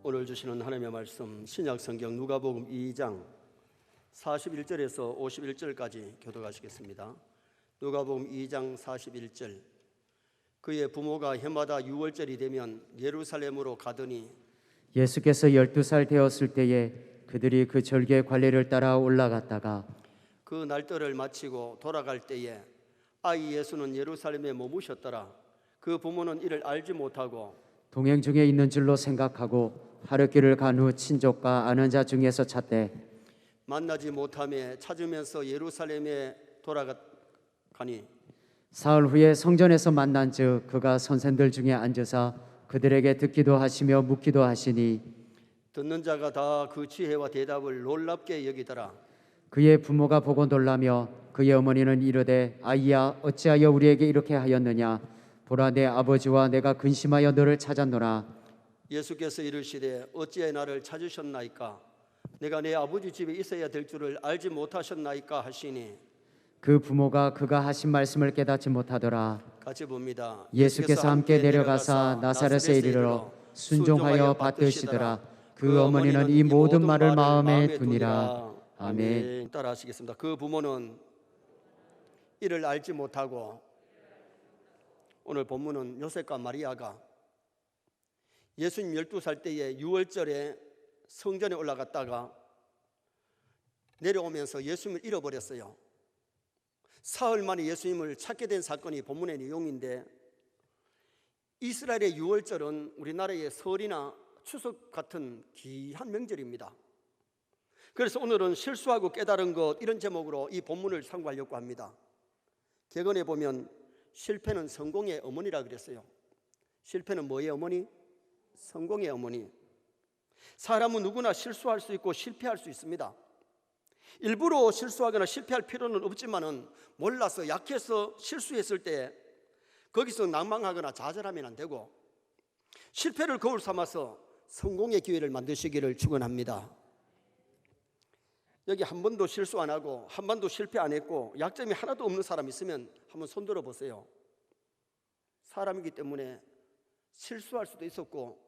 오늘 주시는 하나님의 말씀 신약 성경 누가복음 2장 41절에서 51절까지 교독하시겠습니다. 누가복음 2장 41절. 그의 부모가 해마다 6월절이 되면 예루살렘으로 가더니 예수께서 12살 되었을 때에 그들이 그 절기의 관례를 따라 올라갔다가 그 날들을 마치고 돌아갈 때에 아이 예수는 예루살렘에 머무셨더라. 그 부모는 이를 알지 못하고 동행 중에 있는 줄로 생각하고 하룻길을 간 후 친족과 아는 자 중에서 찾되 만나지 못하며 찾으면서 예루살렘에 돌아가니 사흘 후에 성전에서 만난즉 그가 선생들 중에 앉으사 그들에게 듣기도 하시며 묻기도 하시니 듣는 자가 다 그 지혜와 대답을 놀랍게 여기더라. 그의 부모가 보고 놀라며 그의 어머니는 이르되 아이야 어찌하여 우리에게 이렇게 하였느냐 보라 내 아버지와 내가 근심하여 너를 찾았노라. 예수께서 이르시되 어찌해 나를 찾으셨나이까? 내가 내 아버지 집에 있어야 될 줄을 알지 못하셨나이까 하시니 그 부모가 그가 하신 말씀을 깨닫지 못하더라. 같이 봅니다. 예수께서 함께 내려가사 나사렛에 이르러 순종하여 받드시더라. 그 어머니는 이 모든 말을 마음에 두니라. 아멘. 따라 하시겠습니다. 그 부모는 이를 알지 못하고, 오늘 본문은 요셉과 마리아가 예수님 12살 때에 6월절에 성전에 올라갔다가 내려오면서 예수님을 잃어버렸어요. 사흘 만에 예수님을 찾게 된 사건이 본문의 내용인데, 이스라엘의 6월절은 우리나라의 설이나 추석 같은 귀한 명절입니다. 그래서 오늘은 실수하고 깨달은 것, 이런 제목으로 이 본문을 상고하려고 합니다. 객언에 보면 실패는 성공의 어머니라 그랬어요. 실패는 뭐의 어머니? 성공의 어머니. 사람은 누구나 실수할 수 있고 실패할 수 있습니다. 일부러 실수하거나 실패할 필요는 없지만은 몰라서 약해서 실수했을 때 거기서 낭망하거나 좌절하면 안 되고, 실패를 거울 삼아서 성공의 기회를 만드시기를 축원합니다. 여기 한 번도 실수 안 하고 한 번도 실패 안 했고 약점이 하나도 없는 사람 있으면 한번 손 들어 보세요. 사람이기 때문에 실수할 수도 있었고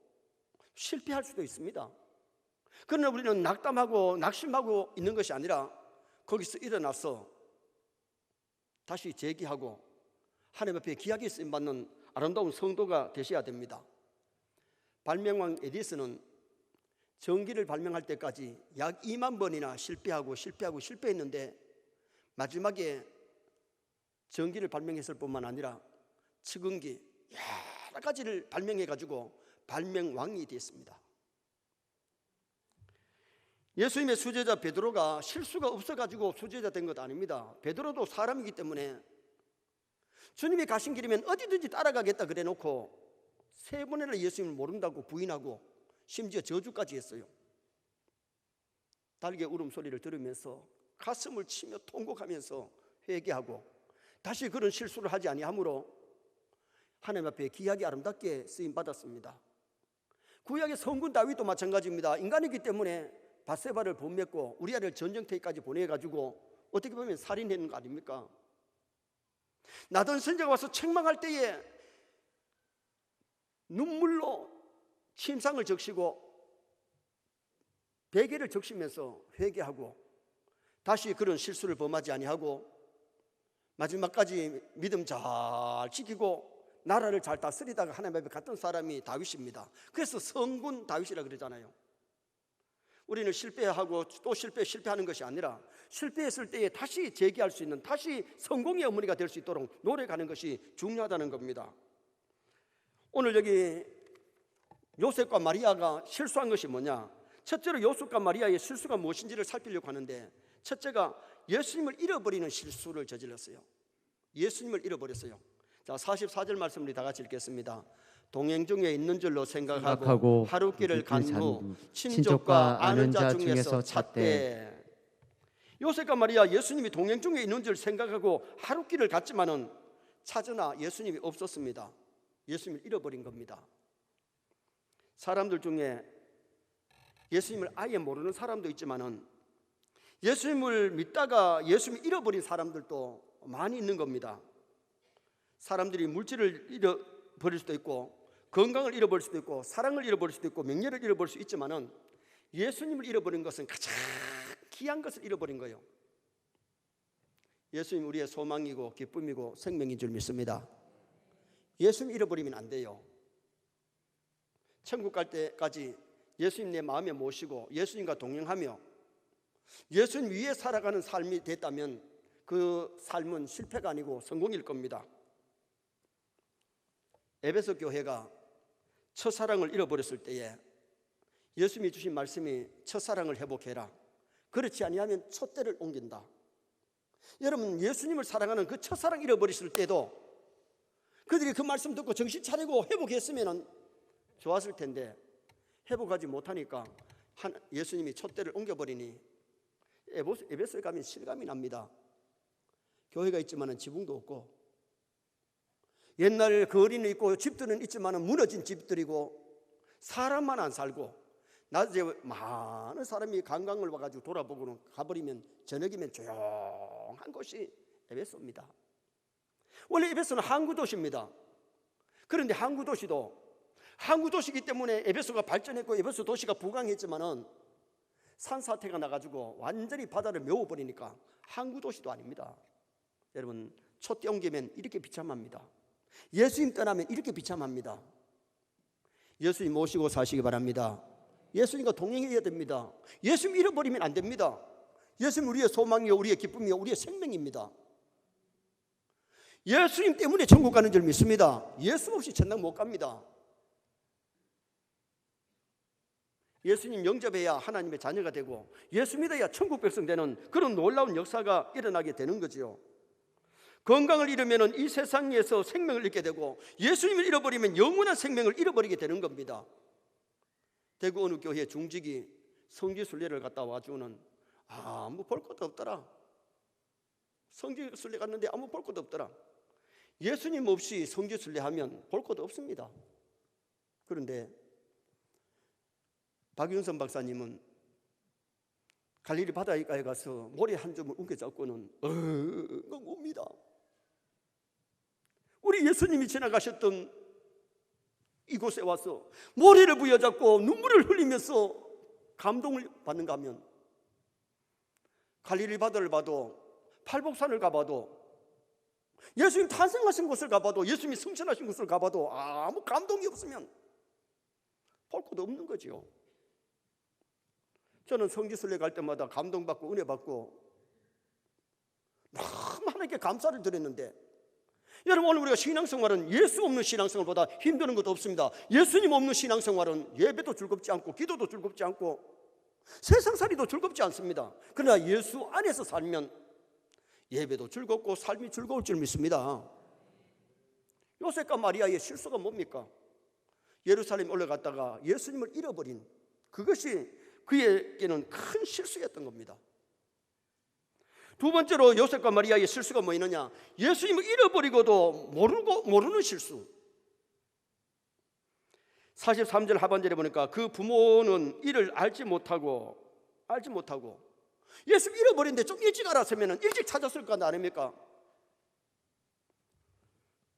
실패할 수도 있습니다. 그러나 우리는 낙담하고 낙심하고 있는 것이 아니라 거기서 일어나서 다시 재기하고 하나님 앞에 귀하게 쓰임받는 아름다운 성도가 되셔야 됩니다. 발명왕 에디슨은 전기를 발명할 때까지 약 2만 번이나 실패하고 실패했는데 마지막에 전기를 발명했을 뿐만 아니라 측은기 여러 가지를 발명해가지고 발명왕이 됐습니다. 예수님의 수제자 베드로가 실수가 없어가지고 수제자 된 것 아닙니다. 베드로도 사람이기 때문에 주님이 가신 길이면 어디든지 따라가겠다 그래 놓고 3번이나 예수님을 모른다고 부인하고 심지어 저주까지 했어요. 달개 울음소리를 들으면서 가슴을 치며 통곡하면서 회개하고 다시 그런 실수를 하지 아니하므로 하나님 앞에 귀하게 아름답게 쓰임받았습니다. 구약의 성군 다윗도 마찬가지입니다. 인간이기 때문에 밧세바를 본맺고 우리아를 전쟁터에까지 보내가지고 어떻게 보면 살인했는 거 아닙니까? 나던 선자가 와서 책망할 때에 눈물로 침상을 적시고 베개를 적시면서 회개하고 다시 그런 실수를 범하지 아니하고 마지막까지 믿음 잘 지키고 나라를 잘 다스리다가 하나님 앞에 갔던 사람이 다윗입니다. 그래서 성군 다윗이라 그러잖아요. 우리는 실패하고 또 실패하는 것이 아니라 실패했을 때에 다시 재기할 수 있는, 다시 성공의 어머니가 될 수 있도록 노력하는 것이 중요하다는 겁니다. 오늘 여기 요셉과 마리아가 실수한 것이 뭐냐? 첫째로 요셉과 마리아의 실수가 무엇인지를 살피려고 하는데, 첫째가 예수님을 잃어버리는 실수를 저질렀어요. 예수님을 잃어버렸어요. 자, 44절 말씀을 다 같이 읽겠습니다. 동행 중에 있는 줄로 생각하고 하룻길을 간 후 친족과 아는 자 중에서 찾되. 요셉과 마리아 예수님이 동행 중에 있는 줄 생각하고 하룻길을 갔지만은 찾으나 예수님이 없었습니다. 예수님을 잃어버린 겁니다. 사람들 중에 예수님을 아예 모르는 사람도 있지만은 예수님을 믿다가 예수님을 잃어버린 사람들도 많이 있는 겁니다. 사람들이 물질을 잃어버릴 수도 있고 건강을 잃어버릴 수도 있고 사랑을 잃어버릴 수도 있고 명예를 잃어버릴 수 있지만은 예수님을 잃어버린 것은 가장 귀한 것을 잃어버린 거예요. 예수님 우리의 소망이고 기쁨이고 생명인 줄 믿습니다. 예수님 잃어버리면 안 돼요. 천국 갈 때까지 예수님 내 마음에 모시고 예수님과 동행하며 예수님 위에 살아가는 삶이 됐다면 그 삶은 실패가 아니고 성공일 겁니다. 에베소 교회가 첫사랑을 잃어버렸을 때에 예수님이 주신 말씀이 첫사랑을 회복해라. 그렇지 아니하면 촛대를 옮긴다. 여러분 예수님을 사랑하는 그 첫사랑 잃어버렸을 때도 그들이 그 말씀 듣고 정신 차리고 회복했으면 좋았을 텐데 회복하지 못하니까 예수님이 촛대를 옮겨버리니 에베소에 가면 실감이 납니다. 교회가 있지만 지붕도 없고 옛날 거리는 있고 집들은 있지만 무너진 집들이고 사람만 안 살고 낮에 많은 사람이 관광을 와가지고 돌아보고는 가버리면 저녁이면 조용한 곳이 에베소입니다. 원래 에베소는 항구 도시입니다. 그런데 항구 도시이기 때문에 에베소가 발전했고 에베소 도시가 부강했지만은 산사태가 나가지고 완전히 바다를 메워버리니까 항구 도시도 아닙니다. 여러분 촛대 옮기면 이렇게 비참합니다. 예수님 떠나면 이렇게 비참합니다. 예수님 모시고 사시기 바랍니다. 예수님과 동행해야 됩니다. 예수님 잃어버리면 안 됩니다. 예수님 우리의 소망이요 우리의 기쁨이요 우리의 생명입니다. 예수님 때문에 천국 가는 줄 믿습니다. 예수 없이 천당 못 갑니다. 예수님 영접해야 하나님의 자녀가 되고 예수 믿어야 천국 백성 되는 그런 놀라운 역사가 일어나게 되는 거지요. 건강을 잃으면 이 세상에서 생명을 잃게 되고 예수님을 잃어버리면 영원한 생명을 잃어버리게 되는 겁니다. 대구 어느 교회 중직이 성지순례를 갔다 와주는 아무 볼 것도 없더라. 성지순례 갔는데 아무 볼 것도 없더라. 예수님 없이 성지순례하면 볼 것도 없습니다. 그런데 박윤선 박사님은 갈릴리 바다가에 가서 모래 한 점을 웅겨잡고는 엉엉 웁니다. 우리 예수님이 지나가셨던 이곳에 와서 모래를 부여잡고 눈물을 흘리면서 감동을 받는가 하면 갈릴리 바다를 봐도 팔복산을 가봐도 예수님 탄생하신 곳을 가봐도 예수님이 승천하신 곳을 가봐도 아무 감동이 없으면 볼 것도 없는 거죠. 저는 성지순례 갈 때마다 감동받고 은혜받고 너무 하나님께 감사를 드렸는데 여러분 오늘 우리가 신앙생활은 예수 없는 신앙생활보다 힘드는 것도 없습니다. 예수님 없는 신앙생활은 예배도 즐겁지 않고 기도도 즐겁지 않고 세상살이도 즐겁지 않습니다. 그러나 예수 안에서 살면 예배도 즐겁고 삶이 즐거울 줄 믿습니다. 요셉과 마리아의 실수가 뭡니까? 예루살렘 올라갔다가 예수님을 잃어버린 그것이 그에게는 큰 실수였던 겁니다. 두 번째로 요셉과 마리아의 실수가 뭐 있느냐? 예수님을 잃어버리고도 모르는 실수. 43절 하반절에 보니까 그 부모는 이를 알지 못하고 예수 잃어버린데 좀 일찍 알았으면 일찍 찾았을 거 아닙니까?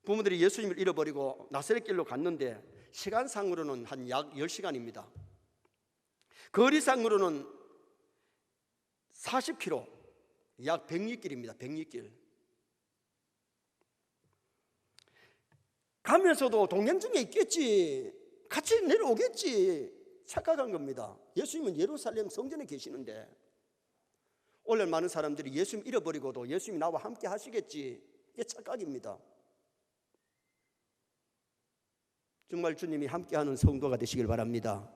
부모들이 예수님을 잃어버리고 나사렛 길로 갔는데 시간상으로는 한 약 10시간입니다. 거리상으로는 40km, 약 100리길입니다. 100리길. 가면서도 동행 중에 있겠지, 같이 내려오겠지 착각한 겁니다. 예수님은 예루살렘 성전에 계시는데 오늘 많은 사람들이 예수님 잃어버리고도 예수님이 나와 함께 하시겠지, 이게 착각입니다. 정말 주님이 함께하는 성도가 되시길 바랍니다.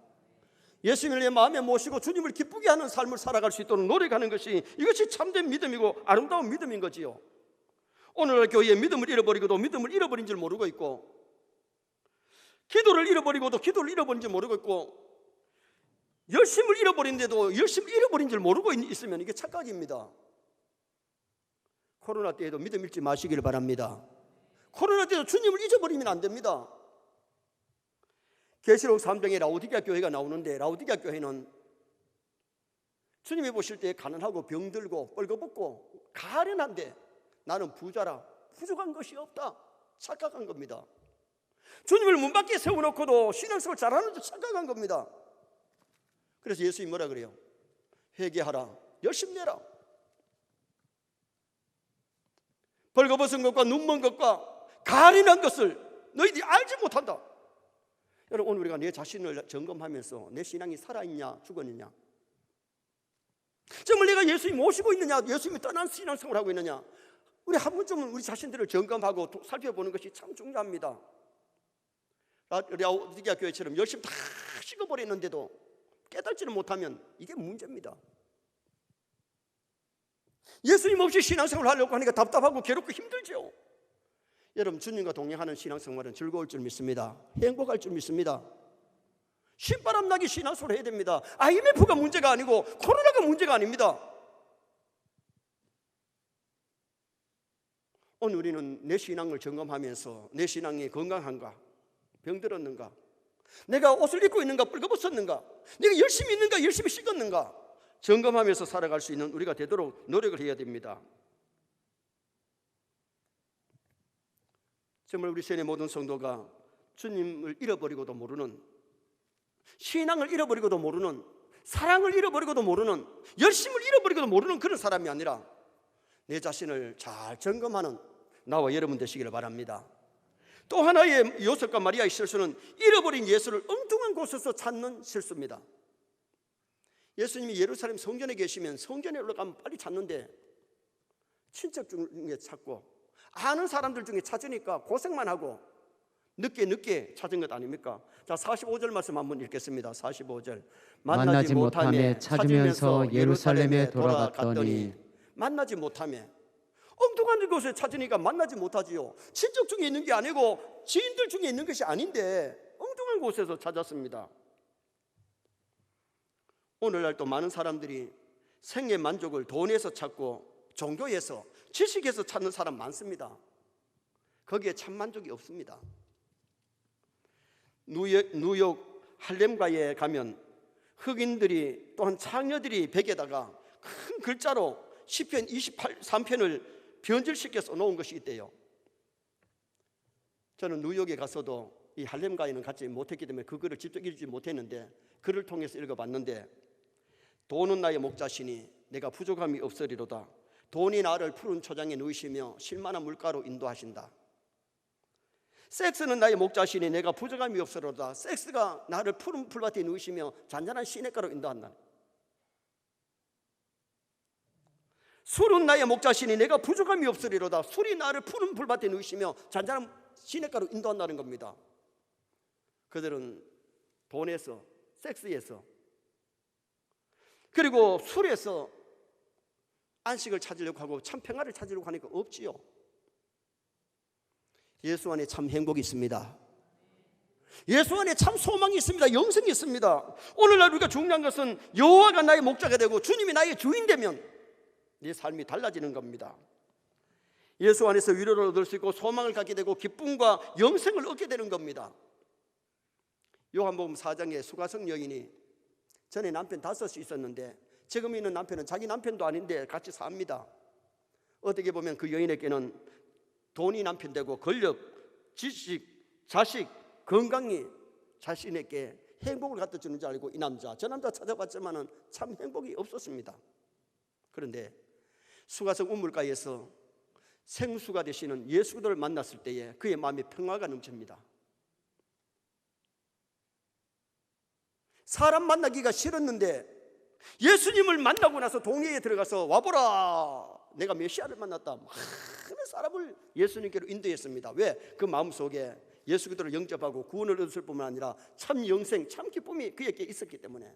예수님을 내 마음에 모시고 주님을 기쁘게 하는 삶을 살아갈 수 있도록 노력하는 것이 이것이 참된 믿음이고 아름다운 믿음인 거지요. 오늘날 교회에 믿음을 잃어버리고도 믿음을 잃어버린 줄 모르고 있고 기도를 잃어버리고도 기도를 잃어버린 줄 모르고 있고 열심을 잃어버린데도 열심을 잃어버린 줄 모르고 있으면 이게 착각입니다. 코로나 때에도 믿음 잃지 마시길 바랍니다. 코로나 때도 주님을 잊어버리면 안 됩니다. 계시록 3장에 라오디게아 교회가 나오는데 라오디게아 교회는 주님이 보실 때 가난하고 병들고 뻘거벗고 가련한데 나는 부자라 부족한 것이 없다 착각한 겁니다. 주님을 문 밖에 세워놓고도 신앙생활 잘하는 줄 착각한 겁니다. 그래서 예수님이 뭐라 그래요? 회개하라, 열심히 내라. 벌거벗은 것과 눈먼 것과 가련한 것을 너희들이 알지 못한다. 여러분, 오늘 우리가 내 자신을 점검하면서 내 신앙이 살아있냐 죽었느냐, 정말 내가 예수님 모시고 있느냐, 예수님이 떠난 신앙생활을 하고 있느냐, 우리 한 번쯤은 우리 자신들을 점검하고 살펴보는 것이 참 중요합니다. 라오디게아 교회처럼 열심히 다 식어버렸는데도 깨닫지는 못하면 이게 문제입니다. 예수님 없이 신앙생활을 하려고 하니까 답답하고 괴롭고 힘들죠. 여러분, 주님과 동행하는 신앙생활은 즐거울 줄 믿습니다. 행복할 줄 믿습니다. 신바람 나게 신앙생활을 해야 됩니다. IMF가 문제가 아니고 코로나가 문제가 아닙니다. 오늘 우리는 내 신앙을 점검하면서 내 신앙이 건강한가, 병들었는가, 내가 옷을 입고 있는가, 뿔거벗었는가, 내가 열심히 있는가, 열심히 식었는가 점검하면서 살아갈 수 있는 우리가 되도록 노력을 해야 됩니다. 정말 우리 세계 모든 성도가 주님을 잃어버리고도 모르는, 신앙을 잃어버리고도 모르는, 사랑을 잃어버리고도 모르는, 열심을 잃어버리고도 모르는 그런 사람이 아니라 내 자신을 잘 점검하는 나와 여러분 되시기를 바랍니다. 또 하나의 요셉과 마리아의 실수는 잃어버린 예수를 엉뚱한 곳에서 찾는 실수입니다. 예수님이 예루살렘 성전에 계시면 성전에 올라가면 빨리 찾는데 친척 중에 찾고 아는 사람들 중에 찾으니까 고생만 하고 늦게 찾은 것 아닙니까? 자, 45절 말씀 한번 읽겠습니다. 45절. 만나지 못하며 찾으면서 예루살렘에 돌아갔더니. 만나지 못하며, 엉뚱한 곳에 찾으니까 만나지 못하지요. 친척 중에 있는 게 아니고 지인들 중에 있는 것이 아닌데 엉뚱한 곳에서 찾았습니다. 오늘날 또 많은 사람들이 생애 만족을 돈에서 찾고 종교에서, 지식에서 찾는 사람 많습니다. 거기에 참 만족이 없습니다. 뉴욕 할렘가에 가면 흑인들이 또한 창녀들이 벽에다가 큰 글자로 시편 23편을 변질시켜서 놓은 것이 있대요. 저는 뉴욕에 가서도 이 할렘가에는 가지 못했기 때문에 그 글을 직접 읽지 못했는데 글을 통해서 읽어봤는데, 돈은 나의 목자시니 내가 부족함이 없으리로다. 돈이 나를 푸른 초장에 누이시며 실만한 물가로 인도하신다. 섹스는 나의 목자시니 내가 부족함이 없으리로다. 섹스가 나를 푸른 풀밭에 누이시며 잔잔한 시냇가로 인도한다. 술은 나의 목자시니 내가 부족함이 없으리로다. 술이 나를 푸른 풀밭에 누이시며 잔잔한 시냇가로 인도한다는 겁니다. 그들은 돈에서, 섹스에서, 그리고 술에서 안식을 찾으려고 하고 참 평화를 찾으려고 하니까 없지요. 예수 안에 참 행복이 있습니다. 예수 안에 참 소망이 있습니다. 영생이 있습니다. 오늘날 우리가 중요한 것은 여호와가 나의 목자가 되고 주님이 나의 주인 되면 내 삶이 달라지는 겁니다. 예수 안에서 위로를 얻을 수 있고 소망을 갖게 되고 기쁨과 영생을 얻게 되는 겁니다. 요한복음 4장에 수가성 여인이 전에 남편 5이 있었는데 지금 있는 남편은 자기 남편도 아닌데 같이 삽니다. 어떻게 보면 그 여인에게는 돈이 남편 되고 권력, 지식, 자식, 건강이 자신에게 행복을 갖다 주는 줄 알고 이 남자, 저 남자 찾아봤지만은 참 행복이 없었습니다. 그런데 수가성 우물가에서 생수가 되시는 예수를 만났을 때에 그의 마음에 평화가 넘칩니다. 사람 만나기가 싫었는데 예수님을 만나고 나서 동네에 들어가서 와보라, 내가 메시아를 만났다. 많은 사람을 예수님께로 인도했습니다. 왜? 그 마음속에 예수 그리스도를 영접하고 구원을 얻을 뿐만 아니라 참 영생, 참 기쁨이 그에게 있었기 때문에.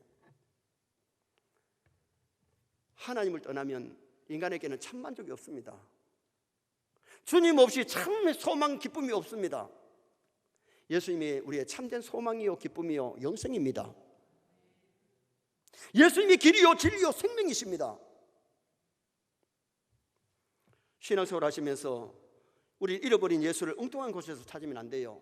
하나님을 떠나면 인간에게는 참 만족이 없습니다. 주님 없이 참 소망, 기쁨이 없습니다. 예수님이 우리의 참된 소망이요 기쁨이요 영생입니다. 예수님이 길이요 진리요 생명이십니다. 신앙생활 하시면서 우리 잃어버린 예수를 엉뚱한 곳에서 찾으면 안 돼요.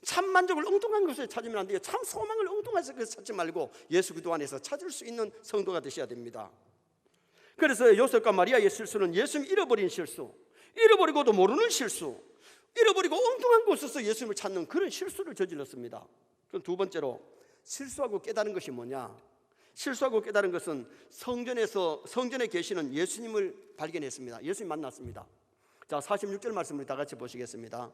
참 만족을 엉뚱한 곳에서 찾으면 안 돼요. 참 소망을 엉뚱한 곳에서 찾지 말고 예수 그리스도 안에서 찾을 수 있는 성도가 되셔야 됩니다. 그래서 요셉과 마리아의 실수는 예수님 잃어버린 실수, 잃어버리고도 모르는 실수, 잃어버리고 엉뚱한 곳에서 예수님을 찾는 그런 실수를 저질렀습니다. 그럼 두 번째로 실수하고 깨달은 것이 뭐냐? 실수하고 깨달은 것은 성전에 계시는 예수님을 발견했습니다. 예수님 만났습니다. 자, 46절 말씀을 다 같이 보시겠습니다.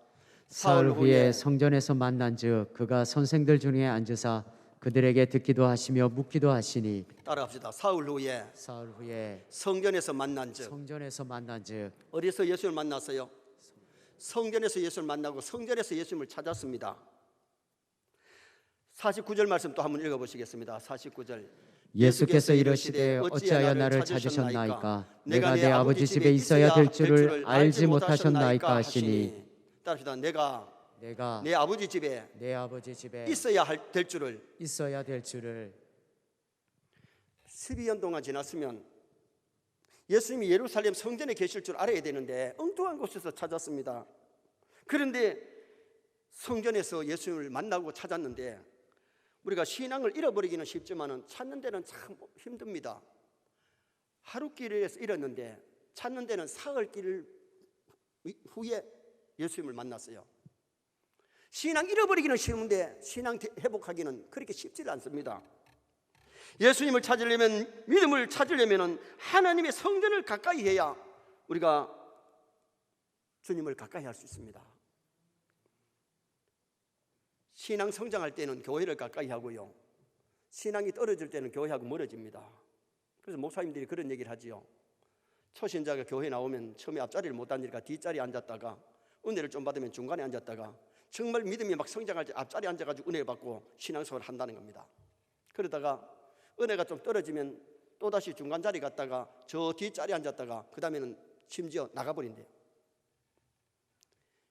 사흘 후에 성전에서 만난즉 그가 선생들 중에 앉으사 그들에게 듣기도 하시며 묻기도 하시니. 따라갑시다. 사흘 후에 성전에서 만난즉. 어디서 예수님을 만났어요? 성전에서 예수님을 만나고 성전에서 예수님을 찾았습니다. 49절 말씀 또 한번 읽어보시겠습니다. 49절. 예수께서 이르시되 어찌하여 나를 찾으셨나이까? 내가 내 아버지 집에 있어야 될 줄을 알지 못하셨나이까 하시니. 따라합시다. 내가 내 아버지 집에 있어야 될 줄을 12년 동안 지났으면 예수님이 예루살렘 성전에 계실 줄 알아야 되는데 엉뚱한 곳에서 찾았습니다. 그런데 성전에서 예수님을 만나고 찾았는데 우리가 신앙을 잃어버리기는 쉽지만 찾는 데는 참 힘듭니다. 하루길에서 잃었는데 찾는 데는 사흘길 후에 예수님을 만났어요. 신앙 잃어버리기는 쉬운데 신앙 회복하기는 그렇게 쉽지 않습니다. 예수님을 찾으려면, 믿음을 찾으려면 하나님의 성전을 가까이 해야 우리가 주님을 가까이 할 수 있습니다. 신앙 성장할 때는 교회를 가까이 하고요, 신앙이 떨어질 때는 교회하고 멀어집니다. 그래서 목사님들이 그런 얘기를 하지요. 초신자가 교회 나오면 처음에 앞자리를 못 앉으니까 뒷자리에 앉았다가 은혜를 좀 받으면 중간에 앉았다가 정말 믿음이 막 성장할 때 앞자리에 앉아가지고 은혜를 받고 신앙생활을 한다는 겁니다. 그러다가 은혜가 좀 떨어지면 또다시 중간 자리 갔다가 저 뒷자리에 앉았다가 그 다음에는 심지어 나가버린대요.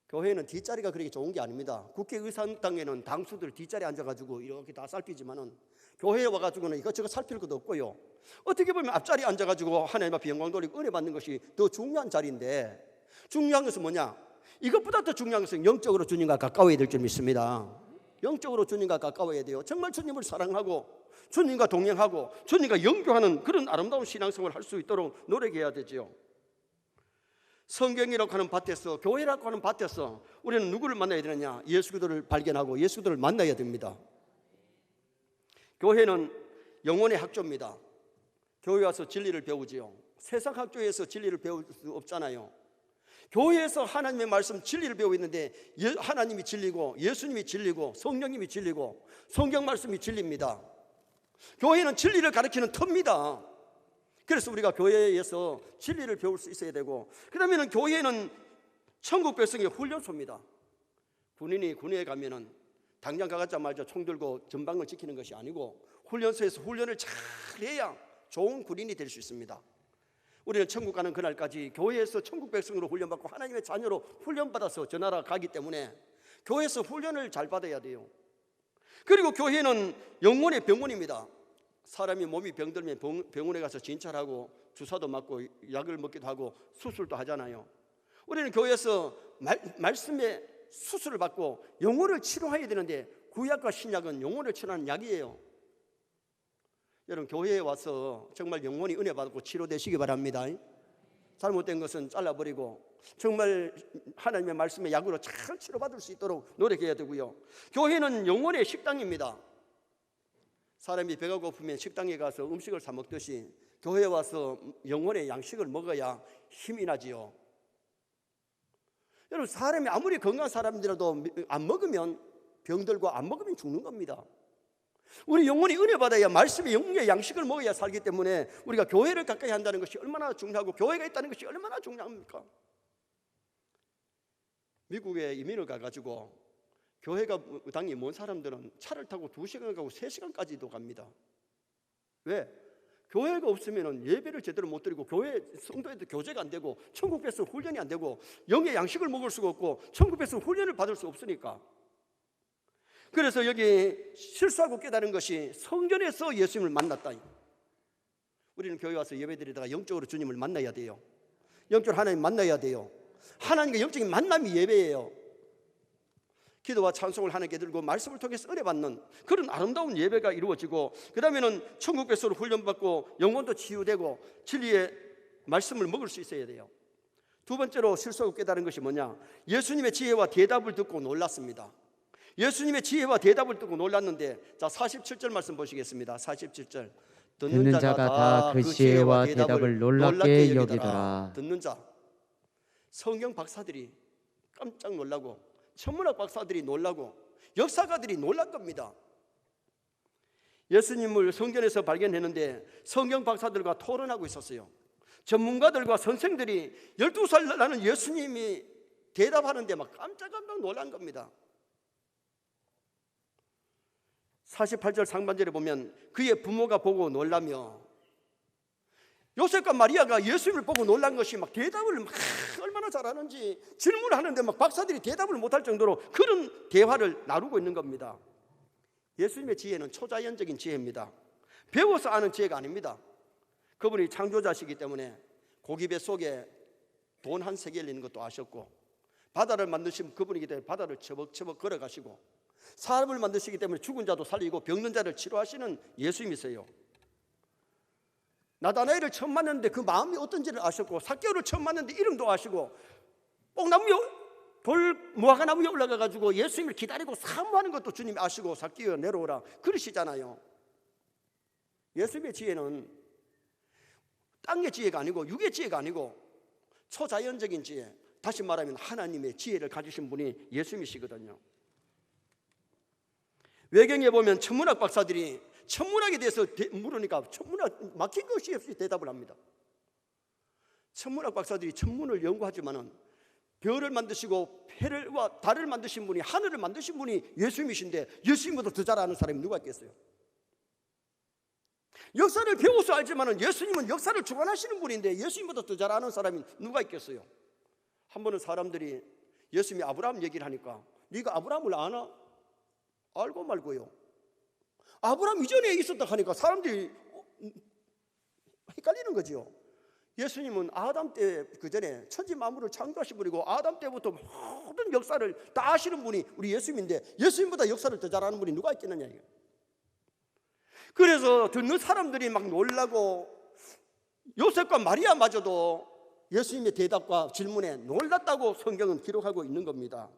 교회는 뒷자리가 그렇게 좋은 게 아닙니다. 국회의사당에는 당수들 뒷자리에 앉아가지고 이렇게 다 살피지만은 교회에 와가지고는 이것저것 살필 것도 없고요, 어떻게 보면 앞자리에 앉아가지고 하나님 앞에 영광 돌리고 은혜 받는 것이 더 중요한 자리인데, 중요한 것은 뭐냐? 이것보다 더 중요한 것은 영적으로 주님과 가까워야 될 줄 믿습니다. 영적으로 주님과 가까워야 돼요. 정말 주님을 사랑하고 주님과 동행하고 주님과 영교하는 그런 아름다운 신앙생활을 할 수 있도록 노력해야 되죠. 성경이라고 하는 밭에서, 교회라고 하는 밭에서 우리는 누구를 만나야 되느냐? 예수 그리스도를 발견하고 예수 그리스도를 만나야 됩니다. 교회는 영혼의 학교입니다. 교회 와서 진리를 배우지요. 세상 학교에서 진리를 배울 수 없잖아요. 교회에서 하나님의 말씀 진리를 배우고 있는데 하나님이 진리고 예수님이 진리고 성령님이 진리고 성경 말씀이 진리입니다. 교회는 진리를 가르치는 터입니다. 그래서 우리가 교회에서 진리를 배울 수 있어야 되고, 그 다음에는 교회는 천국 백성의 훈련소입니다. 군인이 군에 가면은 당장 가자마자 총 들고 전방을 지키는 것이 아니고 훈련소에서 훈련을 잘 해야 좋은 군인이 될 수 있습니다. 우리는 천국 가는 그날까지 교회에서 천국 백성으로 훈련받고 하나님의 자녀로 훈련받아서 저 나라 가기 때문에 교회에서 훈련을 잘 받아야 돼요. 그리고 교회는 영혼의 병원입니다. 사람이 몸이 병들면 병원에 가서 진찰하고 주사도 맞고 약을 먹기도 하고 수술도 하잖아요. 우리는 교회에서 말씀의 수술을 받고 영혼을 치료해야 되는데 구약과 신약은 영혼을 치료하는 약이에요. 여러분, 교회에 와서 정말 영혼이 은혜 받고 치료되시기 바랍니다. 잘못된 것은 잘라버리고 정말 하나님의 말씀의 약으로 잘 치료받을 수 있도록 노력해야 되고요. 교회는 영혼의 식당입니다. 사람이 배가 고프면 식당에 가서 음식을 사 먹듯이 교회에 와서 영혼의 양식을 먹어야 힘이 나지요. 여러분, 사람이 아무리 건강한 사람들이라도 안 먹으면 병들고 안 먹으면 죽는 겁니다. 우리 영혼이 은혜 받아야 말씀의 영의 양식을 먹어야 살기 때문에 우리가 교회를 가까이 한다는 것이 얼마나 중요하고 교회가 있다는 것이 얼마나 중요합니까? 미국에 이민을 가가지고 교회가 당이 먼 사람들은 차를 타고 2시간 가고 3시간까지도 갑니다. 왜? 교회가 없으면 예배를 제대로 못 드리고 교회 성도에도 교제가 안 되고 천국 백성 훈련이 안 되고 영의 양식을 먹을 수가 없고 천국 백성 훈련을 받을 수 없으니까. 그래서 여기 실수하고 깨달은 것이 성전에서 예수님을 만났다. 우리는 교회 와서 예배 드리다가 영적으로 주님을 만나야 돼요. 영적으로 하나님 만나야 돼요. 하나님과 영적인 만남이 예배예요. 기도와 찬송을 하나님께 들고 말씀을 통해서 은혜 받는 그런 아름다운 예배가 이루어지고, 그 다음에는 천국 백성으로 훈련받고 영혼도 치유되고 진리의 말씀을 먹을 수 있어야 돼요. 두 번째로 실수하고 깨달은 것이 뭐냐? 예수님의 지혜와 대답을 듣고 놀랐습니다. 예수님의 지혜와 대답을 듣고 놀랐는데, 자 47절 말씀 보시겠습니다. 47절. 듣는 자가 다 그 지혜와 대답을 놀랍게 여기더라. 듣는 자, 성경 박사들이 깜짝 놀라고, 천문학 박사들이 놀라고, 역사가들이 놀란 겁니다. 예수님을 성경에서 발견했는데 성경 박사들과 토론하고 있었어요. 전문가들과 선생들이 12살 나는 예수님이 대답하는데 막 깜짝깜짝 놀란 겁니다. 48절 상반절에 보면 그의 부모가 보고 놀라며, 요셉과 마리아가 예수님을 보고 놀란 것이 막 대답을 막 얼마나 잘하는지 질문을 하는데 막 박사들이 대답을 못할 정도로 그런 대화를 나누고 있는 겁니다. 예수님의 지혜는 초자연적인 지혜입니다. 배워서 아는 지혜가 아닙니다. 그분이 창조자시기 때문에 고기 뱃속에 돈 한 세겔 있는 것도 아셨고, 바다를 만드신 그분이기 때문에 바다를 처벅처벅 걸어가시고, 사람을 만드시기 때문에 죽은 자도 살리고 병든 자를 치료하시는 예수님이세요. 나다나엘을 처음 만났는데 그 마음이 어떤지를 아셨고, 삭개오를 처음 만났는데 이름도 아시고, 무화과나무 위에 올라가가지고 예수님을 기다리고 사모하는 것도 주님이 아시고, 삭개오야 내려오라 그러시잖아요. 예수님의 지혜는 땅의 지혜가 아니고 육의 지혜가 아니고 초자연적인 지혜, 다시 말하면 하나님의 지혜를 가지신 분이 예수님이시거든요. 외경에 보면 천문학 박사들이 천문학에 대해서 물으니까 천문학 막힌 것이 없이 대답을 합니다. 천문학 박사들이 천문을 연구하지만은 별을 만드시고 해와 달을 만드신 분이, 하늘을 만드신 분이 예수님이신데 예수님보다 더 잘 아는 사람이 누가 있겠어요? 역사를 배워서 알지만은 예수님은 역사를 주관하시는 분인데 예수님보다 더 잘 아는 사람이 누가 있겠어요? 한 번은 사람들이 예수님이 아브라함 얘기를 하니까, 네가 아브라함을 아나? 알고 말고요. 아브라함 이전에 있었다 하니까 사람들이 헷갈리는 거죠. 예수님은 아담 때 그 전에 천지 만물을 창조하신 분이고 아담 때부터 모든 역사를 다 아시는 분이 우리 예수님인데 예수님보다 역사를 더 잘하는 분이 누가 있겠느냐 이거. 그래서 듣는 사람들이 막 놀라고, 요셉과 마리아마저도 예수님의 대답과 질문에 놀랐다고 성경은 기록하고 있는 겁니다.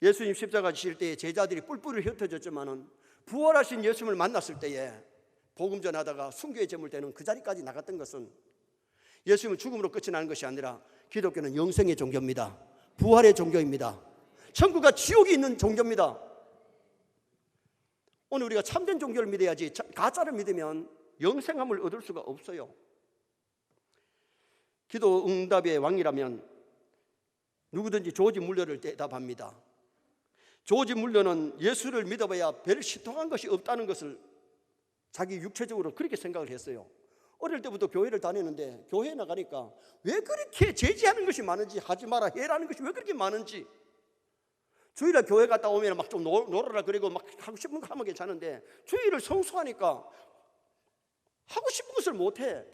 예수님 십자가 지실 때에 제자들이 뿔뿔이 흩어졌지만은 부활하신 예수님을 만났을 때에 복음 전하다가 순교의 제물 되는 그 자리까지 나갔던 것은 예수님은 죽음으로 끝이 나는 것이 아니라 기독교는 영생의 종교입니다. 부활의 종교입니다. 천국과 지옥이 있는 종교입니다. 오늘 우리가 참된 종교를 믿어야지 가짜를 믿으면 영생함을 얻을 수가 없어요. 기도 응답의 왕이라면 누구든지 조지 물러를 대답합니다. 조지 물러는 예수를 믿어봐야 별 시통한 것이 없다는 것을 자기 육체적으로 그렇게 생각을 했어요. 어릴 때부터 교회를 다니는데 교회에 나가니까 왜 그렇게 제지하는 것이 많은지, 하지 마라 해라는 것이 왜 그렇게 많은지, 주일날 교회 갔다 오면 막 좀 놀아라 그리고 막 하고 싶은 거 하면 괜찮은데 주일을 성수하니까 하고 싶은 것을 못해.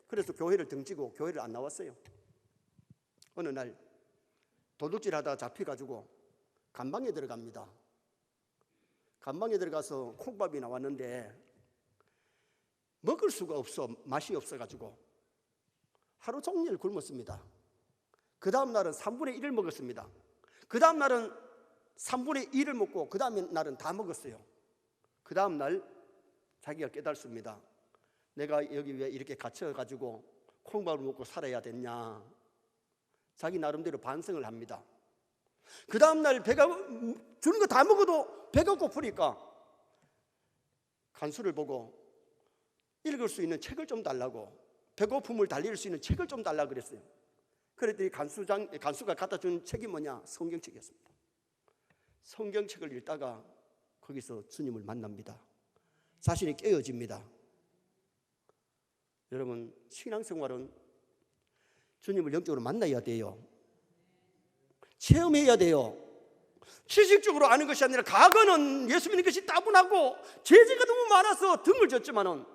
그래서 교회를 등지고 교회를 안 나왔어요. 어느 날 도둑질 하다가 잡혀가지고 감방에 들어갑니다. 감방에 들어가서 콩밥이 나왔는데 먹을 수가 없어, 맛이 없어가지고 하루 종일 굶었습니다. 그 다음 날은 3분의 1을 먹었습니다. 그 다음 날은 3분의 1을 먹고 그 다음 날은 다 먹었어요. 그 다음 날 자기가 깨닫습니다. 내가 여기 왜 이렇게 갇혀가지고 콩밥을 먹고 살아야 됐냐. 자기 나름대로 반성을 합니다. 그 다음 날 배가 주는 거 다 먹어도 배가 고프니까 간수를 보고 읽을 수 있는 책을 좀 달라고, 배고픔을 달랠 수 있는 책을 좀 달라고 그랬어요. 그랬더니 간수가 갖다 준 책이 뭐냐? 성경책이었습니다. 성경책을 읽다가 거기서 주님을 만납니다. 자신이 깨어집니다. 여러분, 신앙생활은 주님을 영적으로 만나야 돼요. 체험해야 돼요. 지식적으로 아는 것이 아니라, 과거는 예수 믿는 것이 따분하고 죄가 너무 많아서 등을 졌지만은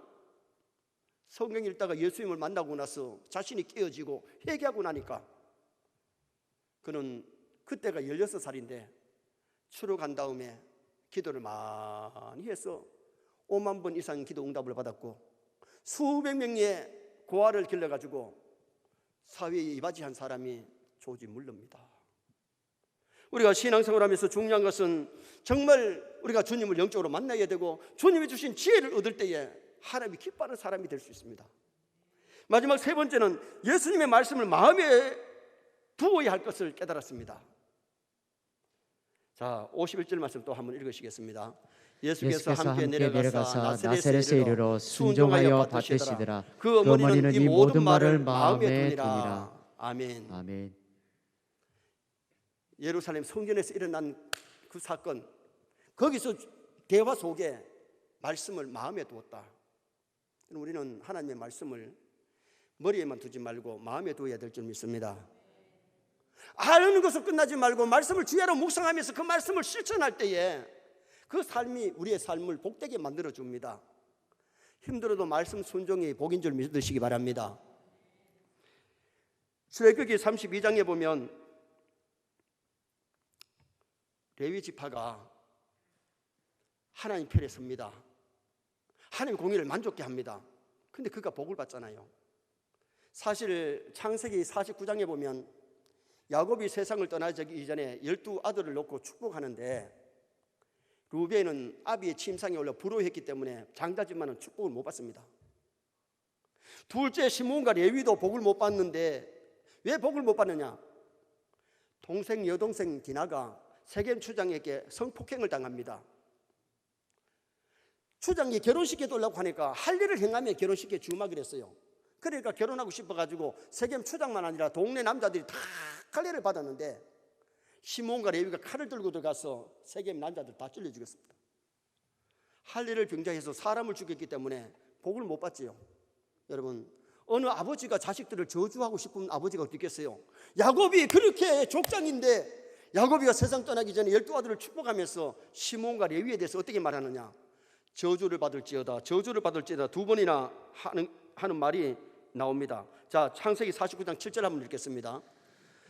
성경 읽다가 예수님을 만나고 나서 자신이 깨어지고 회개하고 나니까, 그는 그때가 16살인데 추록한 다음에 기도를 많이 해서 5만 번 이상 기도 응답을 받았고 수백 명의 고아를 길러가지고 사회에 이바지한 사람이 조지 물러입니다. 우리가 신앙생활하면서 중요한 것은 정말 우리가 주님을 영적으로 만나야 되고 주님이 주신 지혜를 얻을 때에 하나님이 기뻐하는 사람이 될 수 있습니다. 마지막 세 번째는 예수님의 말씀을 마음에 두어야 할 것을 깨달았습니다. 자, 51절 말씀 또 한번 읽으시겠습니다. 예수께서 함께 내려가사 나사렛에 이르러 순종하여 받으시더라. 그 어머니는 이 모든 말을 마음에 두니라. 아멘. 아멘. 예루살렘 성전에서 일어난 그 사건, 거기서 대화 속에 말씀을 마음에 두었다. 우리는 하나님의 말씀을 머리에만 두지 말고 마음에 두어야 될 줄 믿습니다. 아는 것으로 끝나지 말고 말씀을 주야로 묵상하면서 그 말씀을 실천할 때에 그 삶이 우리의 삶을 복되게 만들어줍니다. 힘들어도 말씀 순종이 복인 줄 믿으시기 바랍니다. 출애굽기 32장에 보면 레위 지파가 하나님 편에 섭니다. 하나님 공의를 만족케 합니다. 근데 그가 복을 받잖아요. 사실 창세기 49장에 보면 야곱이 세상을 떠나기 이전에 12아들을 놓고 축복하는데 루벤은 아비의 침상에 올라 불효했기 때문에 장자지만은 축복을 못 받습니다. 둘째 시므온과 레위도 복을 못 받는데 왜 복을 못 받느냐? 동생 여동생 디나가 세겜 추장에게 성폭행을 당합니다. 추장이 결혼시켜 달라고 하니까 할 일을 행하며 결혼시켜 주마 그랬어요. 그러니까 결혼하고 싶어가지고 세겜 추장만 아니라 동네 남자들이 다 칼례를 받았는데 시므온과 레위가 칼을 들고 들어가서 세겜 남자들 다 찔러 죽였습니다. 할 일을 병자해서 사람을 죽였기 때문에 복을 못 받지요. 여러분, 어느 아버지가 자식들을 저주하고 싶은 아버지가 어디 있겠어요? 야곱이 그렇게 족장인데 야곱이가 세상 떠나기 전에 12아들을 축복하면서 시므온과 레위에 대해서 어떻게 말하느냐? 저주를 받을지어다, 저주를 받을지어다 두 번이나 하는 말이 나옵니다. 자, 창세기 49장 7절 한번 읽겠습니다.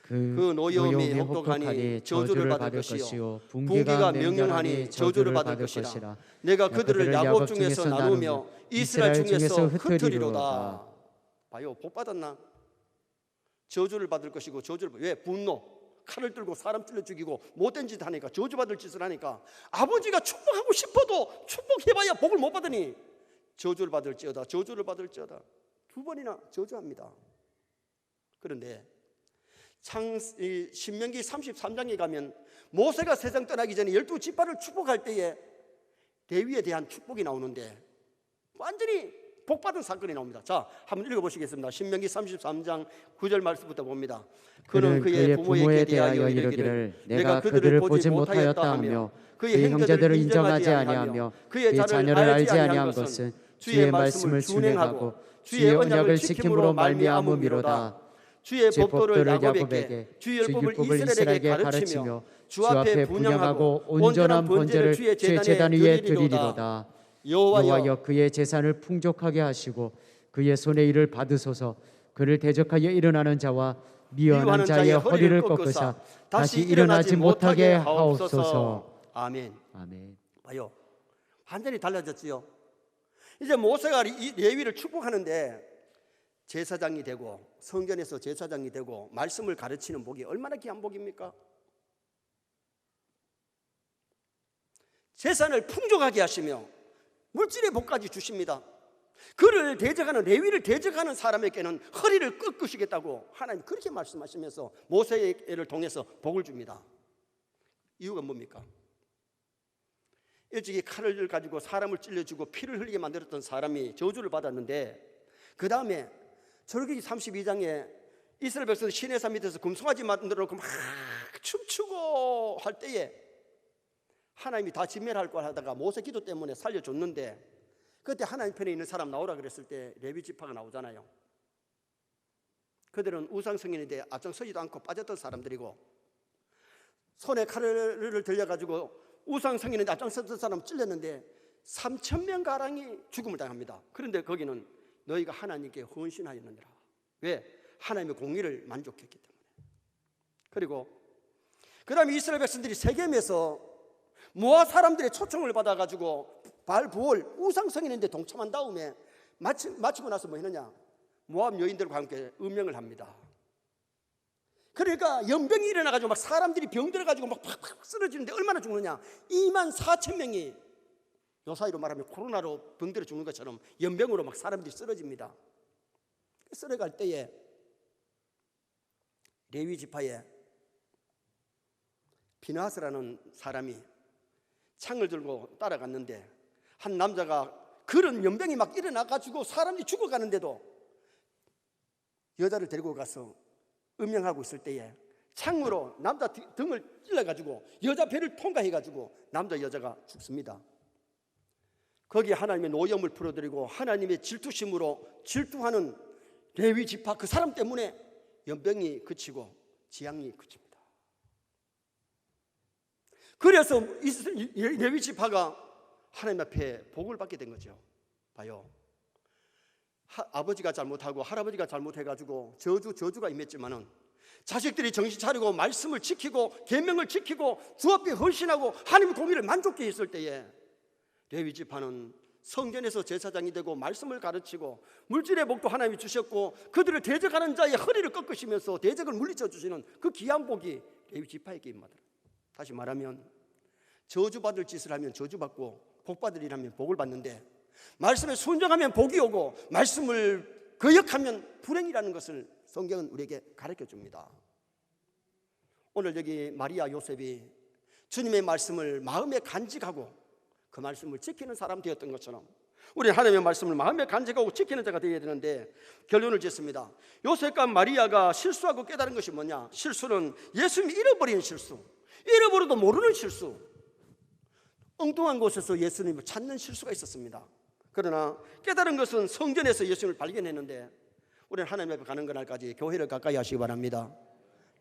그 노여움이 혹독하니 저주를 받을 것이요 분기가 명령하니 저주를 받을 것이라. 내가 그들을 야곱 중에서 나누며 이스라엘 중에서 흩으리로다. 봐요, 복 받았나? 저주를 받을 것이고 저주를 왜? 분노, 칼을 들고 사람 찔러 죽이고 못된 짓 하니까, 저주받을 짓을 하니까 아버지가 축복하고 싶어도 축복해봐야 복을 못 받으니 저주를 받을지어다, 저주를 받을지어다 두 번이나 저주합니다. 그런데 신명기 33장에 가면 모세가 세상 떠나기 전에 12지파를 축복할 때에 레위에 대한 축복이 나오는데 완전히 복받은 사건이 나옵니다. 자, 한번 읽어보시겠습니다. 신명기 33장 9절 말씀부터 봅니다. 그는 그의 부모에게 대하여 이르기를 내가 그들을 보지 못하였다 하며 그의 형제들을 인정하지 아니하며 그의 자녀를 알지 아니한 것은 주의 말씀을 준행하고 주의 언약을 지킴으로 말미암음이로다. 주의 법도를 야곱에게 주의 율법을 이스라엘에게 가르치며 주 앞에 분향하고 온전한 번제를 주의 제단 위에 드리리로다. 여호와여 그의 재산을 풍족하게 하시고 그의 손의 일을 받으소서. 그를 대적하여 일어나는 자와 미워하는 자의 허리를 꺾으사 다시 일어나지 못하게 하옵소서. 아멘. 아멘. 봐요, 완전히 달라졌지요. 이제 모세가 레위를 축복하는데 제사장이 되고 성전에서 제사장이 되고 말씀을 가르치는 복이 얼마나 귀한 복입니까? 재산을 풍족하게 하시며 물질의 복까지 주십니다. 그를 대적하는, 레위를 대적하는 사람에게는 허리를 꺾으시겠다고 하나님 그렇게 말씀하시면서 모세를 통해서 복을 줍니다. 이유가 뭡니까? 일찍이 칼을 가지고 사람을 찔러주고 피를 흘리게 만들었던 사람이 저주를 받았는데 그 다음에 출애굽기 32장에 이스라엘 백성들 시내산 밑에서 금송아지 만들어 놓고 막 춤추고 할 때에 하나님이 다 진멸할 걸 하다가 모세 기도 때문에 살려줬는데 그때 하나님 편에 있는 사람 나오라 그랬을 때 레위 지파가 나오잖아요. 그들은 우상 성인인데 앞장서지도 않고 빠졌던 사람들이고 손에 칼을 들려가지고 우상 성인인데 앞장섰던 사람 찔렸는데 3,000명 가량이 죽음을 당합니다. 그런데 거기는 너희가 하나님께 헌신하였느니라. 왜? 하나님의 공의를 만족했기 때문에. 그리고 그 다음에 이스라엘 백성들이 세겜에서 모압 사람들의 초청을 받아가지고 발부올 우상성인인데 동참한 다음에 마치고 나서 뭐 했느냐? 모압 여인들과 함께 음행을 합니다. 그러니까 연병이 일어나가지고 막 사람들이 병들어가지고 막 팍팍 쓰러지는데 얼마나 죽느냐. 24,000명이 요 사이로 말하면 코로나로 병들어 죽는 것처럼 연병으로 막 사람들이 쓰러집니다. 쓰러갈 때에 레위 지파에 비느하스라는 사람이 창을 들고 따라갔는데 한 남자가 그런 연병이 막 일어나가지고 사람들이 죽어가는데도 여자를 데리고 가서 음명하고 있을 때에 창으로 남자 등을 찔러가지고 여자 배를 통과해가지고 남자 여자가 죽습니다. 거기에 하나님의 노염을 풀어드리고 하나님의 질투심으로 질투하는 레위 지파 그 사람 때문에 연병이 그치고 재앙이 그칩니다. 그래서 레위 지파가 하나님 앞에 복을 받게 된 거죠. 봐요. 아버지가 잘못하고 할아버지가 잘못해가지고 저주가 임했지만은 자식들이 정신 차리고 말씀을 지키고 계명을 지키고 주 앞에 헌신하고 하나님의 공의를 만족케 했을 때에 레위 지파는 성전에서 제사장이 되고 말씀을 가르치고 물질의 복도 하나님이 주셨고 그들을 대적하는 자의 허리를 꺾으시면서 대적을 물리쳐 주시는 그 귀한 복이 레위 지파에게 임하더라. 다시 말하면 저주받을 짓을 하면 저주받고 복받을 일 하면 복을 받는데 말씀에 순종하면 복이 오고 말씀을 거역하면 불행이라는 것을 성경은 우리에게 가르쳐 줍니다. 오늘 여기 마리아 요셉이 주님의 말씀을 마음에 간직하고 그 말씀을 지키는 사람 되었던 것처럼 우리는 하나님의 말씀을 마음에 간직하고 지키는 자가 되어야 되는데 결론을 짓습니다. 요셉과 마리아가 실수하고 깨달은 것이 뭐냐? 실수는 예수님이 잃어버린 실수, 잃어버려도 모르는 실수, 엉뚱한 곳에서 예수님을 찾는 실수가 있었습니다. 그러나 깨달은 것은 성전에서 예수님을 발견했는데 우리는 하나님 앞에 가는 그날까지 교회를 가까이 하시기 바랍니다.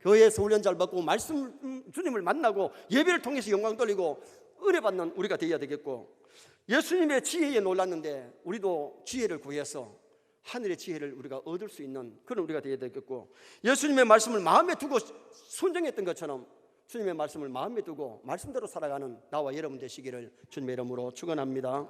교회에서 훈련 잘 받고 말씀 주님을 만나고 예배를 통해서 영광 돌리고 은혜 받는 우리가 되어야 되겠고 예수님의 지혜에 놀랐는데 우리도 지혜를 구해서 하늘의 지혜를 우리가 얻을 수 있는 그런 우리가 되어야 되겠고 예수님의 말씀을 마음에 두고 순종했던 것처럼 주님의 말씀을 마음에 두고 말씀대로 살아가는 나와 여러분 되시기를 주님의 이름으로 축원합니다.